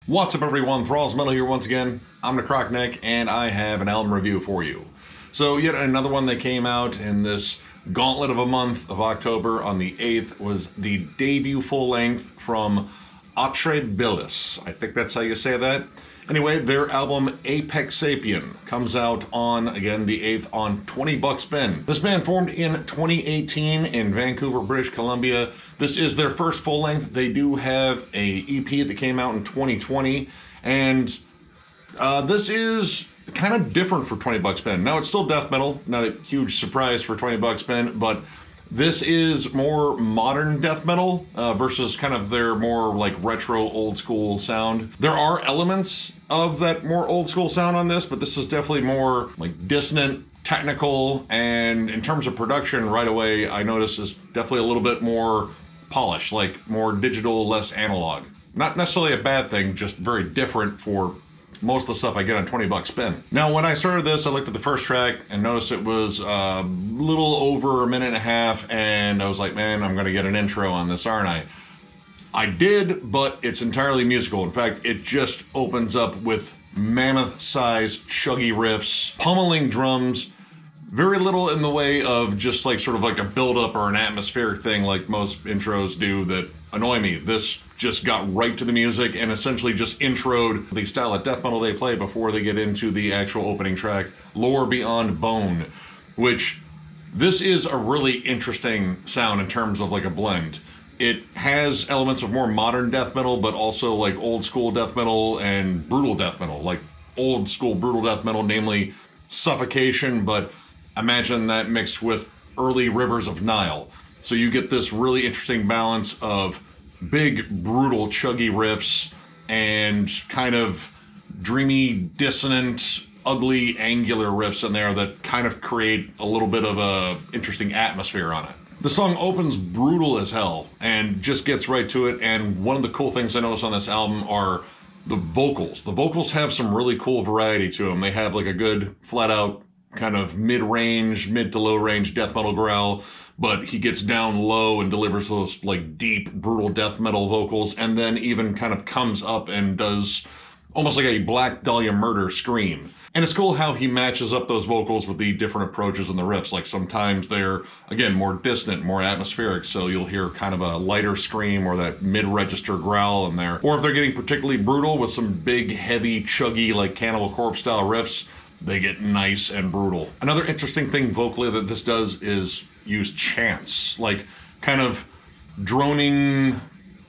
What's up, everyone? Thralls Metal here once again. I'm the Crockneck, and I have an album review for you. So yet another one that came out in this gauntlet of a month of October on the 8th was the debut full-length from Atrebilis. I think that's how you say that. Anyway, their album Apex Sapien comes out on, again, the 8th on $20 This band formed in 2018 in Vancouver, British Columbia. This is their first full-length. They do have a EP that came out in 2020, and this is kind of different for $20 Now, it's still death metal, not a huge surprise for $20 but this is more modern death metal versus kind of their more like retro old school sound. There are elements of that more old school sound on this, but this is definitely more like dissonant, technical, and in terms of production right away, I notice is definitely a little bit more polished, like more digital, less analog. Not necessarily a bad thing, just very different for most of the stuff I get on $20 Now, when I started this, I looked at the first track and noticed it was a little over a minute and a half, and I was like, man, I'm gonna get an intro on this, aren't I? I did, but it's entirely musical. In fact, it just opens up with mammoth-sized, chuggy riffs, pummeling drums, very little in the way of just like sort of like a build-up or an atmospheric thing like most intros do that annoy me. This just got right to the music and essentially just introed the style of death metal they play before they get into the actual opening track, Lore Beyond Bone, which this is a really interesting sound in terms of like a blend. It has elements of more modern death metal, but also like old school death metal and brutal death metal, like old school brutal death metal, namely Suffocation, but imagine that mixed with early Rivers of Nile. So you get this really interesting balance of big, brutal, chuggy riffs and kind of dreamy, dissonant, ugly, angular riffs in there that kind of create a little bit of a interesting atmosphere on it. The song opens brutal as hell and just gets right to it, and one of the cool things I notice on this album are the vocals. The vocals have some really cool variety to them. They have like a good flat-out kind of mid-range, mid to low-range death metal growl, but he gets down low and delivers those like deep, brutal death metal vocals, and then even kind of comes up and does almost like a Black Dahlia Murder scream. And it's cool how he matches up those vocals with the different approaches in the riffs. Like sometimes they're, again, more dissonant, more atmospheric, so you'll hear kind of a lighter scream or that mid-register growl in there. Or if they're getting particularly brutal with some big, heavy, chuggy, like Cannibal Corpse style riffs, they get nice and brutal. Another interesting thing vocally that this does is use chants, like kind of droning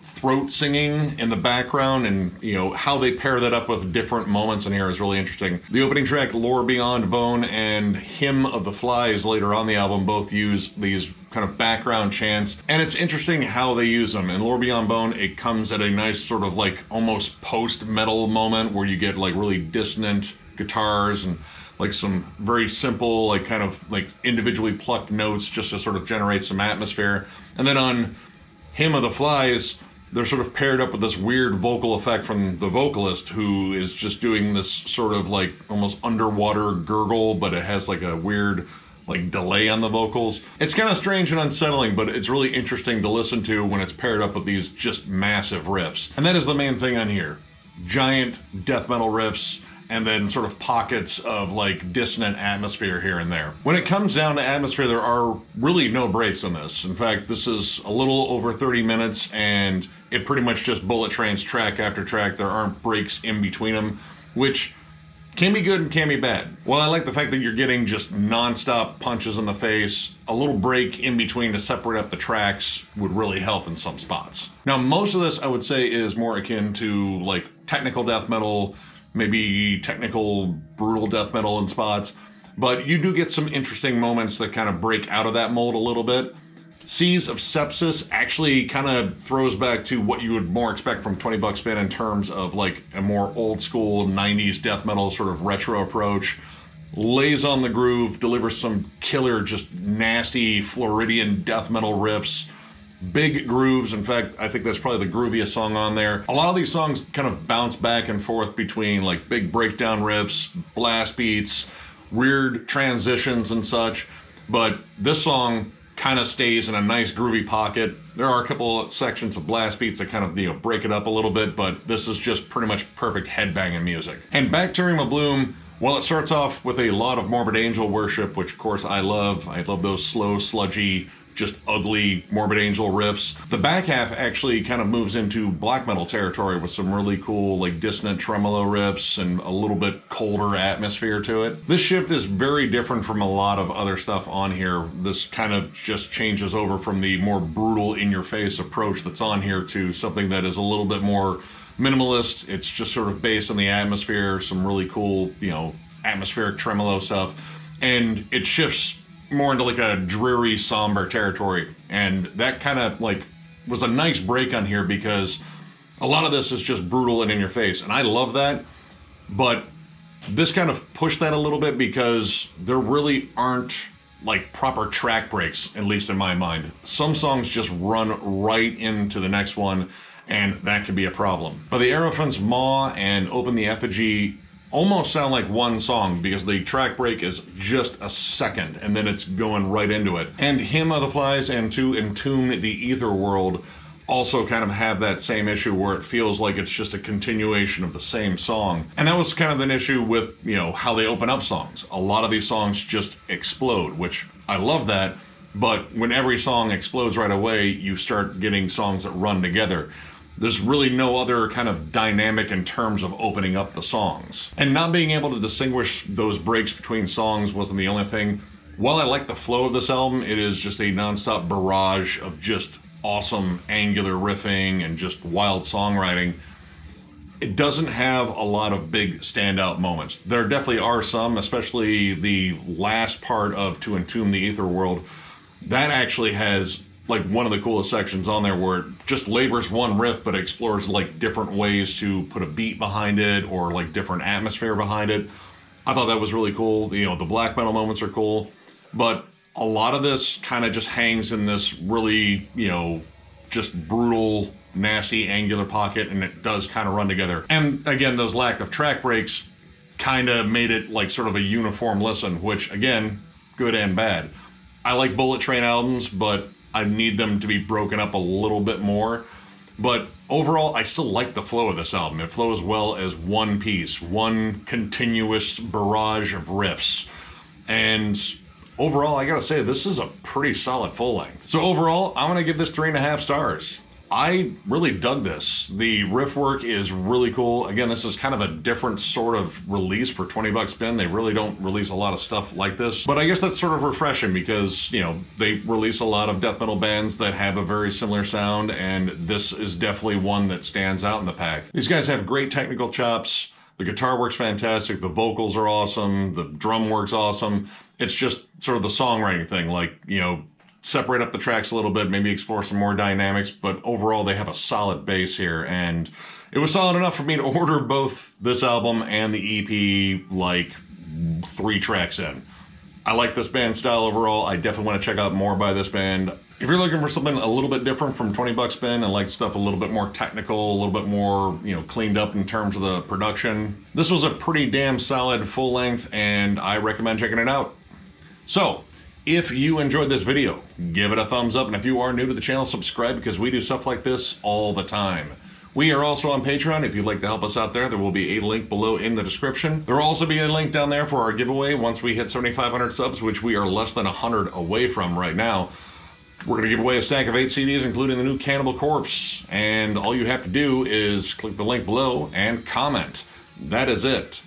throat singing in the background, and you know how they pair that up with different moments in here is really interesting. The opening track, Lore Beyond Bone, and Hymn of the Flies later on the album both use these kind of background chants, and it's interesting how they use them. In Lore Beyond Bone, it comes at a nice sort of like almost post-metal moment where you get like really dissonant guitars and like some very simple like kind of like individually plucked notes just to sort of generate some atmosphere. And then on Hymn of the Flies, they're sort of paired up with this weird vocal effect from the vocalist, who is just doing this sort of like almost underwater gurgle, but it has like a weird like delay on the vocals. It's kind of strange and unsettling, but it's really interesting to listen to when it's paired up with these just massive riffs. And that is the main thing on here. Giant death metal riffs, and then sort of pockets of like dissonant atmosphere here and there. When it comes down to atmosphere, there are really no breaks in this. In fact, this is a little over 30 minutes, and it pretty much just bullet trains track after track. There aren't breaks in between them, which can be good and can be bad. Well, I like the fact that you're getting just non-stop punches in the face. A little break in between to separate up the tracks would really help in some spots. Now, most of this I would say is more akin to like technical death metal, maybe technical brutal death metal in spots, but you do get some interesting moments that kind of break out of that mold a little bit. Seas of Sepsis actually kind of throws back to what you would more expect from $20 in terms of like a more old school 90s death metal sort of retro approach. Lays on the groove, delivers some killer, just nasty Floridian death metal riffs. Big grooves. In fact, I think that's probably the grooviest song on there. A lot of these songs kind of bounce back and forth between like big breakdown riffs, blast beats, weird transitions and such. But this song kind of stays in a nice groovy pocket. There are a couple of sections of blast beats that kind of, break it up a little bit, but this is just pretty much perfect headbanging music. And Bacterium of Bloom, well, it starts off with a lot of Morbid Angel worship, which of course I love. I love those slow, sludgy, just ugly Morbid Angel riffs. The back half actually kind of moves into black metal territory with some really cool, like, dissonant tremolo riffs and a little bit colder atmosphere to it. This shift is very different from a lot of other stuff on here. This kind of just changes over from the more brutal, in-your-face approach that's on here to something that is a little bit more minimalist. It's just sort of based on the atmosphere, some really cool, atmospheric tremolo stuff, and it shifts more into like a dreary, somber territory. And that kind of was a nice break on here because a lot of this is just brutal and in your face. And I love that, but this kind of pushed that a little bit because there really aren't like proper track breaks, at least in my mind. Some songs just run right into the next one, and that can be a problem. But the Aerophant's Maw and Open the Effigy almost sound like one song because the track break is just a second and then it's going right into it. And Hymn of the Flies and To Entomb the Ether World also kind of have that same issue where it feels like it's just a continuation of the same song. And that was kind of an issue with, how they open up songs. A lot of these songs just explode, which I love that, but when every song explodes right away, you start getting songs that run together. There's really no other kind of dynamic in terms of opening up the songs. And not being able to distinguish those breaks between songs wasn't the only thing. While I like the flow of this album, it is just a nonstop barrage of just awesome angular riffing and just wild songwriting. It doesn't have a lot of big standout moments. There definitely are some, especially the last part of To Entomb the Ether World. That actually has one of the coolest sections on there where it just labors one riff but explores different ways to put a beat behind it or different atmosphere behind it. I thought that was really cool. The black metal moments are cool, but a lot of this kind of just hangs in this really, just brutal, nasty, angular pocket, and it does kind of run together. And again, those lack of track breaks kind of made it sort of a uniform listen, which again, good and bad. I like Bullet Train albums, but I need them to be broken up a little bit more. But overall, I still like the flow of this album. It flows well as one piece, one continuous barrage of riffs. And overall, I gotta say, this is a pretty solid full length. So overall, I'm gonna give this 3.5 stars. I really dug this. The riff work is really cool. Again, this is kind of a different sort of release for 20 bucks bin. They really don't release a lot of stuff like this, but I guess that's sort of refreshing because, they release a lot of death metal bands that have a very similar sound, and this is definitely one that stands out in the pack. These guys have great technical chops. The guitar works fantastic. The vocals are awesome. The drum works awesome. It's just sort of the songwriting thing, separate up the tracks a little bit, maybe explore some more dynamics, but overall they have a solid base here, and it was solid enough for me to order both this album and the EP 3 tracks in. I like this band style overall. I definitely want to check out more by this band. If you're looking for something a little bit different from 20 bucks bin and like stuff a little bit more technical, a little bit more, cleaned up in terms of the production, this was a pretty damn solid full length, and I recommend checking it out. So, if you enjoyed this video, give it a thumbs up, and if you are new to the channel, subscribe because we do stuff like this all the time. We are also on Patreon. If you'd like to help us out there will be a link below in the description. There will also be a link down there for our giveaway once we hit 7,500 subs, which we are less than 100 away from right now. We're going to give away a stack of 8 CDs, including the new Cannibal Corpse, and all you have to do is click the link below and comment. That is it.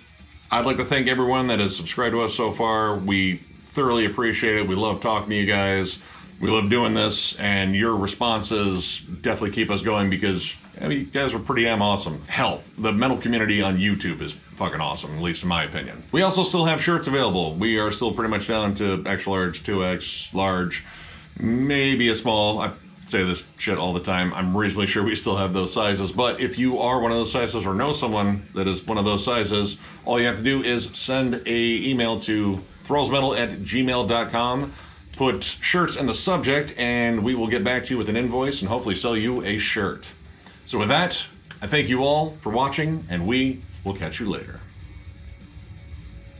I'd like to thank everyone that has subscribed to us so far. We thoroughly appreciate it. We love talking to you guys. We love doing this, and your responses definitely keep us going because you guys are pretty damn awesome. Hell, the metal community on YouTube is fucking awesome, at least in my opinion. We also still have shirts available. We are still pretty much down to extra large, 2X, large, maybe a small. I say this shit all the time. I'm reasonably sure we still have those sizes, but if you are one of those sizes or know someone that is one of those sizes, all you have to do is send a email to thrallsmetal@gmail.com, put shirts in the subject, and we will get back to you with an invoice and hopefully sell you a shirt. So with that, I thank you all for watching, and we will catch you later.